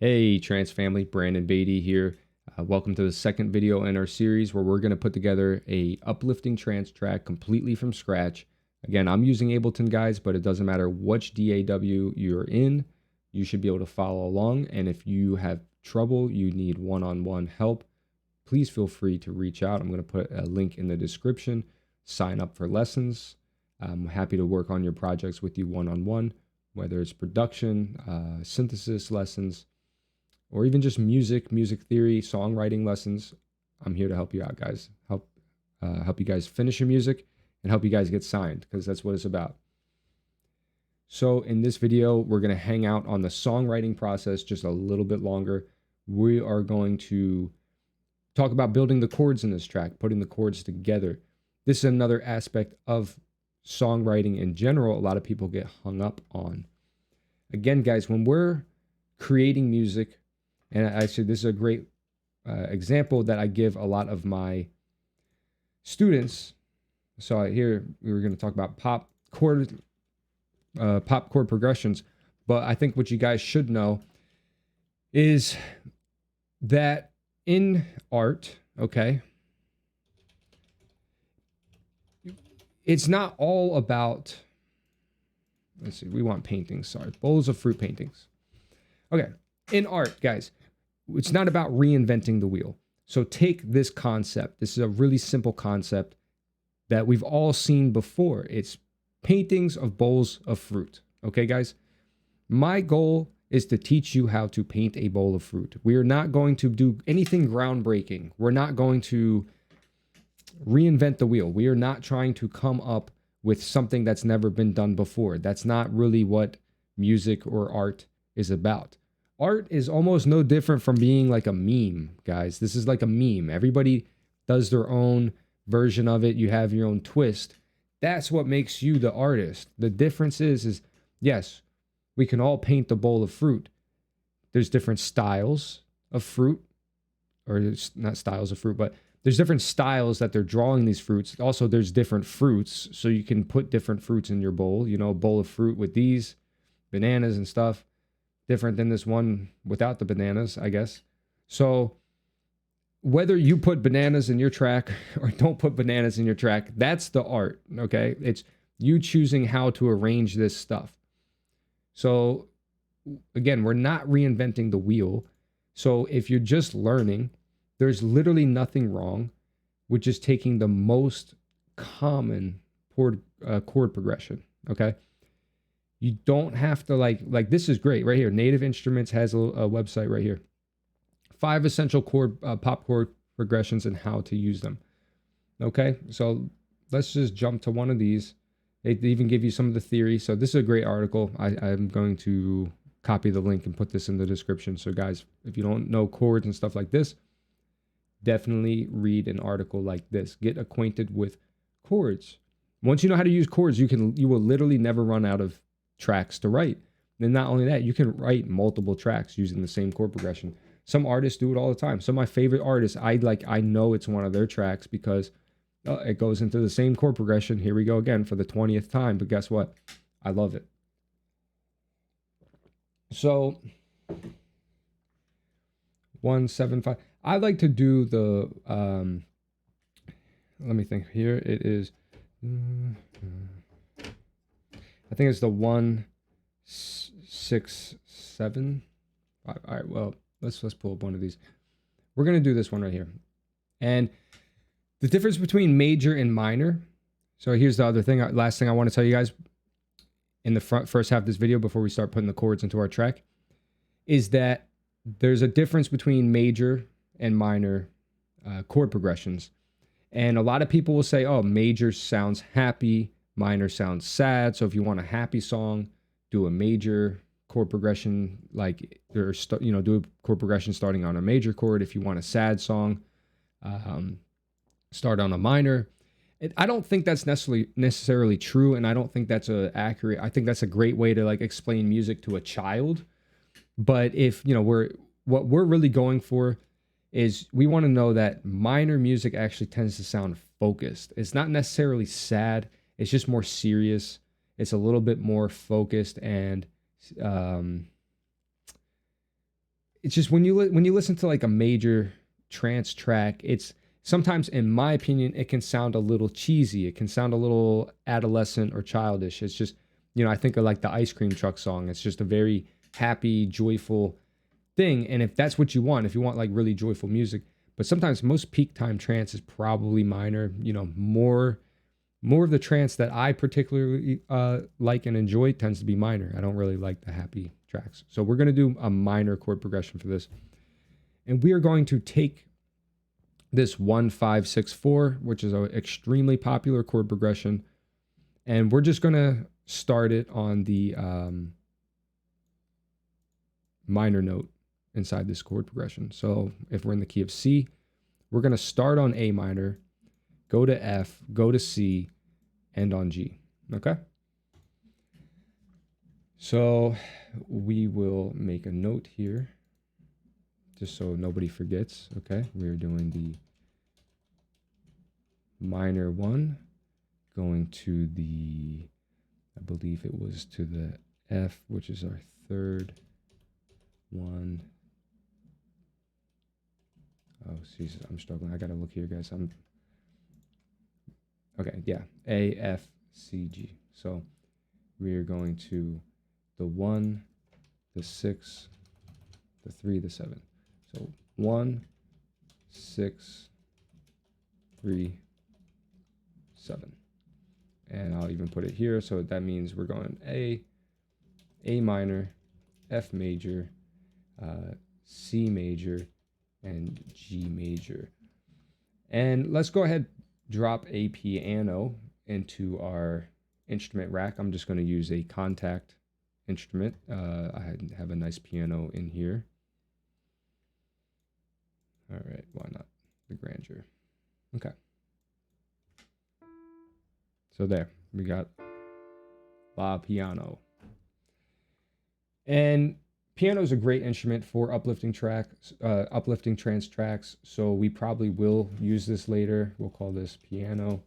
Hey, Trance family, Brandon Beatty here. Welcome to the second video in our series where we're going to put together a uplifting trance track completely from scratch. Again, I'm using Ableton, guys, but it doesn't matter which DAW you're in. You should be able to follow along. And if you have trouble, you need one-on-one help, please feel free to reach out. I'm going to put a link in the description. Sign up for lessons. I'm happy to work on your projects with you one-on-one, whether it's production, synthesis lessons, or even just music theory, songwriting lessons. I'm here to help you out, guys. Help you guys finish your music and help you guys get signed, because that's what it's about. So in this video, we're going to hang out on the songwriting process just a little bit longer. We are going to talk about building the chords in this track, putting the chords together. This is another aspect of songwriting in general a lot of people get hung up on. Again, guys, when we're creating music, and actually this is a great example that I give a lot of my students. So here we were going to talk about pop chord progressions, but I think what you guys should know is that in art, okay, it's not all about, let's see, we want paintings, sorry, bowls of fruit paintings. Okay, in art, guys, it's not about reinventing the wheel. So take this concept. This is a really simple concept that we've all seen before. It's paintings of bowls of fruit. Okay, guys? My goal is to teach you how to paint a bowl of fruit. We are not going to do anything groundbreaking. We're not going to reinvent the wheel. We are not trying to come up with something that's never been done before. That's not really what music or art is about. Art is almost no different from being like a meme, guys. This is like a meme. Everybody does their own version of it. You have your own twist. That's what makes you the artist. The difference is yes, we can all paint the bowl of fruit. There's different styles of fruit, or it's not styles of fruit, but there's different styles that they're drawing these fruits. Also, there's different fruits, so you can put different fruits in your bowl. You know, a bowl of fruit with these bananas and stuff, different than this one without the bananas, I guess. So whether you put bananas in your track or don't put bananas in your track, that's the art, okay? It's you choosing how to arrange this stuff. So again, we're not reinventing the wheel. So if you're just learning, there's literally nothing wrong with just taking the most common chord progression, okay? You don't have to like this is great right here. Native Instruments has a website right here. 5 essential chord pop chord progressions and how to use them. Okay, so let's just jump to one of these. They even give you some of the theory. So this is a great article. I'm going to copy the link and put this in the description. So guys, if you don't know chords and stuff like this, definitely read an article like this. Get acquainted with chords. Once you know how to use chords, you will literally never run out of tracks to write. And not only that, you can write multiple tracks using the same chord progression. Some artists do it all the time. Some of my favorite artists, I know it's one of their tracks because it goes into the same chord progression. Here we go again for the 20th time. But guess what? I love it. So 175. I like to do the let me think here. It is I think it's the 167. All right, well, let's pull up one of these. We're gonna do this one right here. And the difference between major and minor. So here's the other thing. Last thing I want to tell you guys in the first half of this video before we start putting the chords into our track is that there's a difference between major and minor chord progressions. And a lot of people will say, oh, major sounds happy, minor sounds sad. So if you want a happy song, do a major chord progression, like do a chord progression starting on a major chord. If you want a sad song, start on a minor. I don't think that's necessarily true, and I don't think that's accurate. I think that's a great way to like explain music to a child. But if what we're really going for is we want to know that minor music actually tends to sound focused. It's not necessarily sad. It's just more serious. It's a little bit more focused, and it's just when you listen to like a major trance track, it's sometimes, in my opinion, it can sound a little cheesy. It can sound a little adolescent or childish. It's just, I think of like the Ice Cream Truck song. It's just a very happy, joyful thing. And if that's what you want, if you want like really joyful music, but sometimes most peak time trance is probably minor. More of the trance that I particularly like and enjoy tends to be minor. I don't really like the happy tracks. So we're going to do a minor chord progression for this. And we are going to take this 1-5-6-4, which is an extremely popular chord progression, and we're just going to start it on the minor note inside this chord progression. So if we're in the key of C, we're going to start on A minor, go to F, go to C, end on G. Okay? So we will make a note here just so nobody forgets. Okay? We're doing the minor 1, going to the, I believe it was to the F, which is our third one. Oh, Jesus, I'm struggling. I gotta look here, guys. Okay, yeah, A, F, C, G. So we're going to the 1, the 6, the 3, the 7. So 1, 6, 3, 7. And I'll even put it here. So that means we're going A minor, F major, C major, and G major. And let's go ahead, drop a piano into our instrument rack. I'm just going to use a contact instrument. I have a nice piano in here. All right, why not the grandeur? Okay. So there, we got la piano. And piano is a great instrument for uplifting trance tracks. So we probably will use this later. We'll call this piano.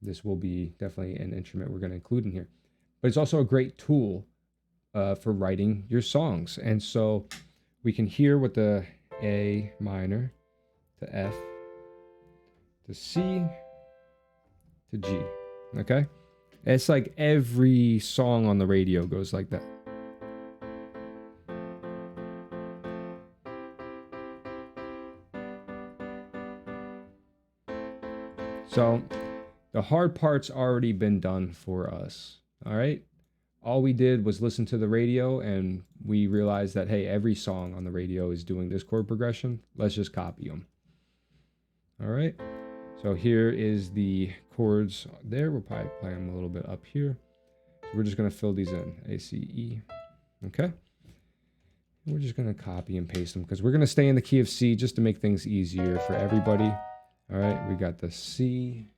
This will be definitely an instrument we're going to include in here. But it's also a great tool for writing your songs. And so we can hear what the A minor, to F, to C, to G. Okay? It's like every song on the radio goes like that. So the hard part's already been done for us. All right? All we did was listen to the radio and we realized that, hey, every song on the radio is doing this chord progression. Let's just copy them. All right? So here is the chords there. We'll probably play them a little bit up here. So we're just going to fill these in. A, C, E. Okay? And we're just going to copy and paste them because we're going to stay in the key of C just to make things easier for everybody. All right, we got the C.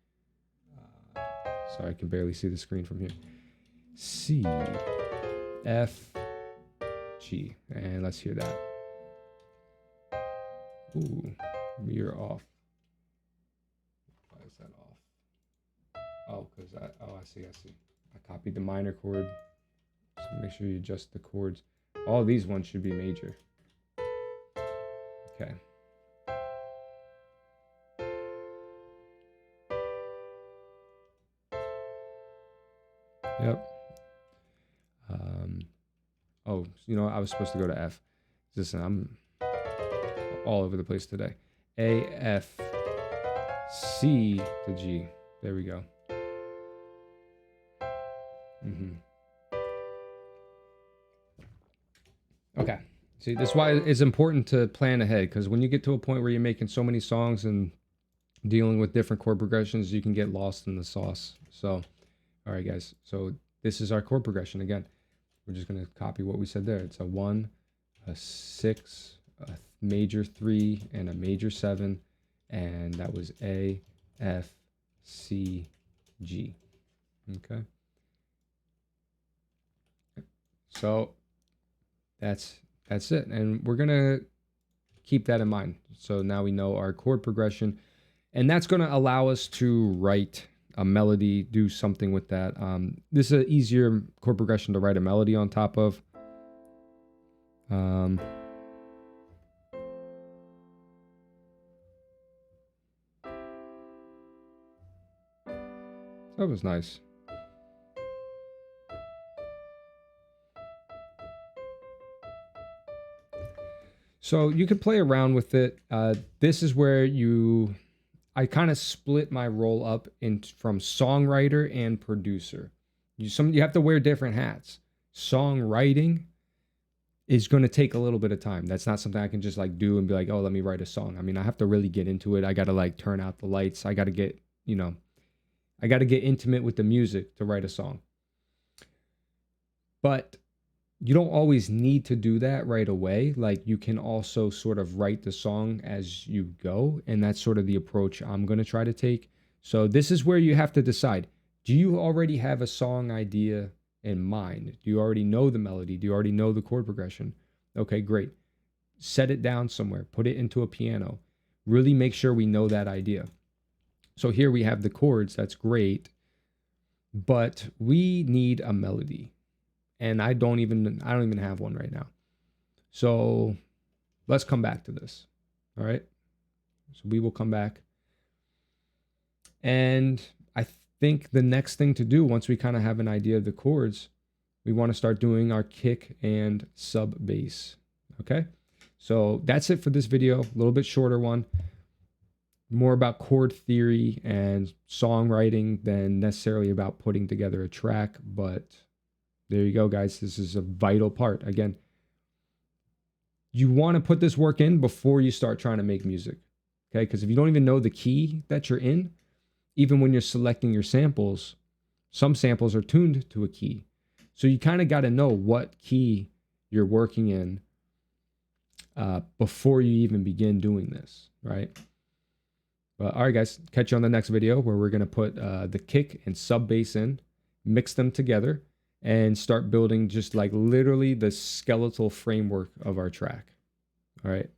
Sorry, I can barely see the screen from here. C, F, G. And let's hear that. Ooh, we are off. Why is that off? Oh, because I see. I copied the minor chord. So make sure you adjust the chords. All these ones should be major. Okay. Yep. Oh, I was supposed to go to F. Listen, I'm all over the place today. A, F, C to G. There we go. Okay. See, that's why it's important to plan ahead, because when you get to a point where you're making so many songs and dealing with different chord progressions, you can get lost in the sauce. So, all right, guys. So this is our chord progression again. We're just going to copy what we said there. It's a 1, a 6, a major 3, and a major 7. And that was A, F, C, G. Okay. So that's it. And we're going to keep that in mind. So now we know our chord progression. And that's going to allow us to write a melody, do something with that. This is an easier chord progression to write a melody on top of. Um, that was nice. So you can play around with it. This is where I kind of split my role up from songwriter and producer. You have to wear different hats. Songwriting is going to take a little bit of time. That's not something I can just like do and be like, oh, let me write a song. I mean, I have to really get into it. I got to like turn out the lights. I got to get, I got to get intimate with the music to write a song. But you don't always need to do that right away. Like you can also sort of write the song as you go. And that's sort of the approach I'm going to try to take. So this is where you have to decide, do you already have a song idea in mind? Do you already know the melody? Do you already know the chord progression? Okay, great. Set it down somewhere, put it into a piano. Really make sure we know that idea. So here we have the chords, that's great, but we need a melody. And I don't even have one right now. So let's come back to this. All right. So we will come back. And I think the next thing to do, once we kind of have an idea of the chords, we want to start doing our kick and sub bass. Okay. So that's it for this video. A little bit shorter one. More about chord theory and songwriting than necessarily about putting together a track, but there you go, guys. This is a vital part. Again, you want to put this work in before you start trying to make music, okay? Because if you don't even know the key that you're in, even when you're selecting your samples, some samples are tuned to a key. So you kind of got to know what key you're working in before you even begin doing this, right? But all right, guys, catch you on the next video where we're going to put the kick and sub bass in, mix them together, and start building just like literally the skeletal framework of our track. All right.